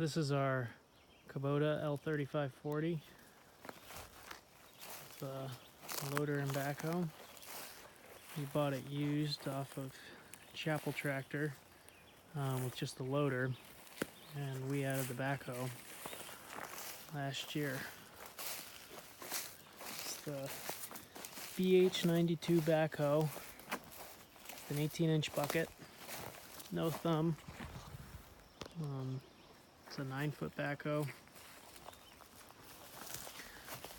This is our Kubota L3540. The loader and backhoe. We bought it used off of Chapel Tractor with just the loader, and we added the backhoe last year. It's the BH92 backhoe. It's an 18-inch bucket, no thumb. It's a 9-foot backhoe.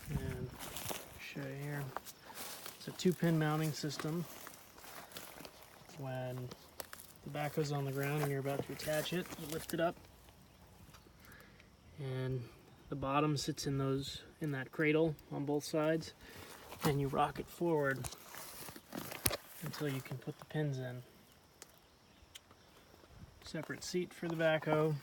And show you here. It's a 2-pin mounting system. When the backhoe's on the ground and you're about to attach it, you lift it up, and the bottom sits in that cradle on both sides, and you rock it forward until you can put the pins in. Separate seat for the backhoe.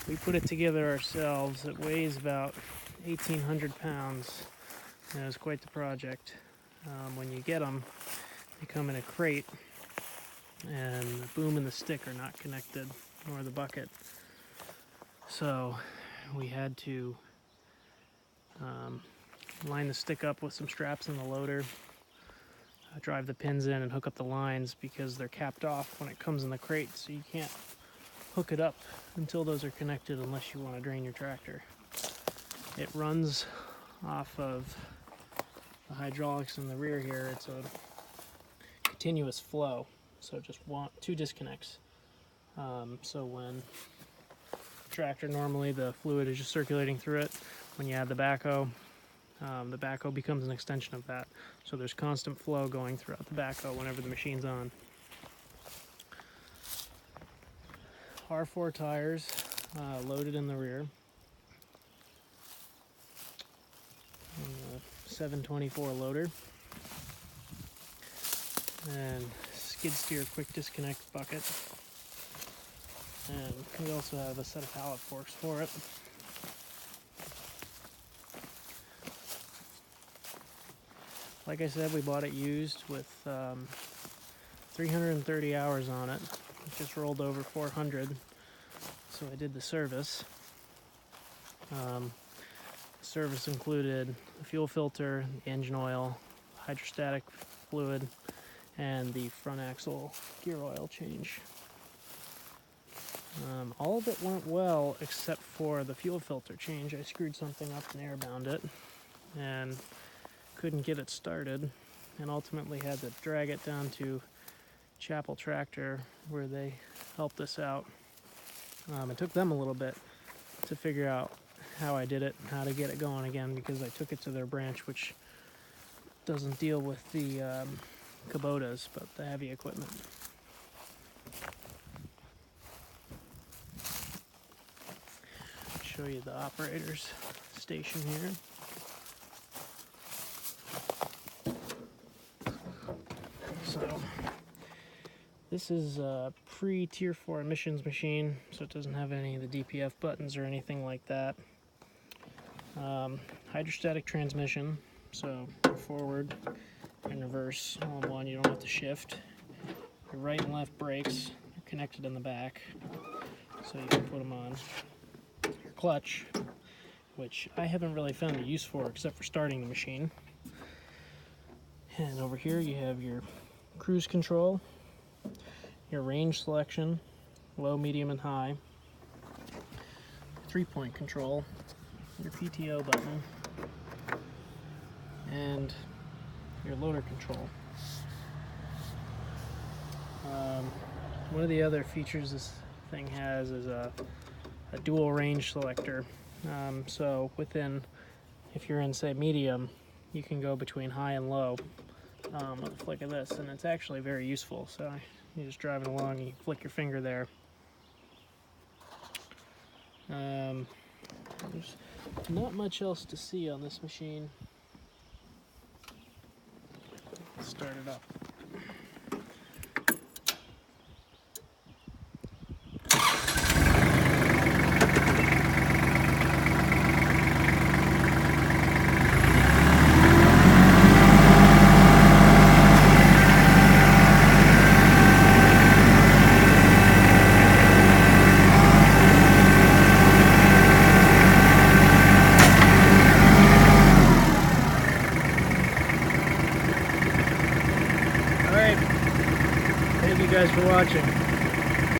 We put it together ourselves. It weighs about 1,800 pounds, and it was quite the project. When you get them, they come in a crate, and the boom and the stick are not connected, nor the bucket. So we had to line the stick up with some straps in the loader, drive the pins in and hook up the lines, because they're capped off when it comes in the crate, so you can't hook it up until those are connected unless you want to drain your tractor. It runs off of the hydraulics in the rear here. It's a continuous flow, so just two disconnects. So when the tractor, normally the fluid is just circulating through it. When you add the backhoe becomes an extension of that. So there's constant flow going throughout the backhoe whenever the machine's on. R4 tires loaded in the rear. And the 724 loader. And skid steer quick disconnect bucket. And we also have a set of pallet forks for it. Like I said, we bought it used with 330 hours on it. It just rolled over 400, so I did the service. The service included the fuel filter, the engine oil, hydrostatic fluid, and the front axle gear oil change. All of it went well except for the fuel filter change. I screwed something up and airbound it, and couldn't get it started, and ultimately had to drag it down to Chapel Tractor, where they helped us out. It took them a little bit to figure out how I did it and how to get it going again, because I took it to their branch, which doesn't deal with the Kubotas, but the heavy equipment. Show you the operator's station here. So this is a pre-Tier 4 emissions machine, so it doesn't have any of the DPF buttons or anything like that. Hydrostatic transmission, so forward and reverse all in one, you don't have to shift. Your right and left brakes are connected in the back, so you can put them on. Your clutch, which I haven't really found a use for except for starting the machine. And over here you have your cruise control, your range selection, low, medium, and high, 3-point control, your PTO button, and your loader control. One of the other features this thing has is a dual range selector. So if you're in, say, medium, you can go between high and low with a flick of this, and it's actually very useful. So you're just driving along and you flick your finger there. There's not much else to see on this machine. Let's start it up. guys for watching.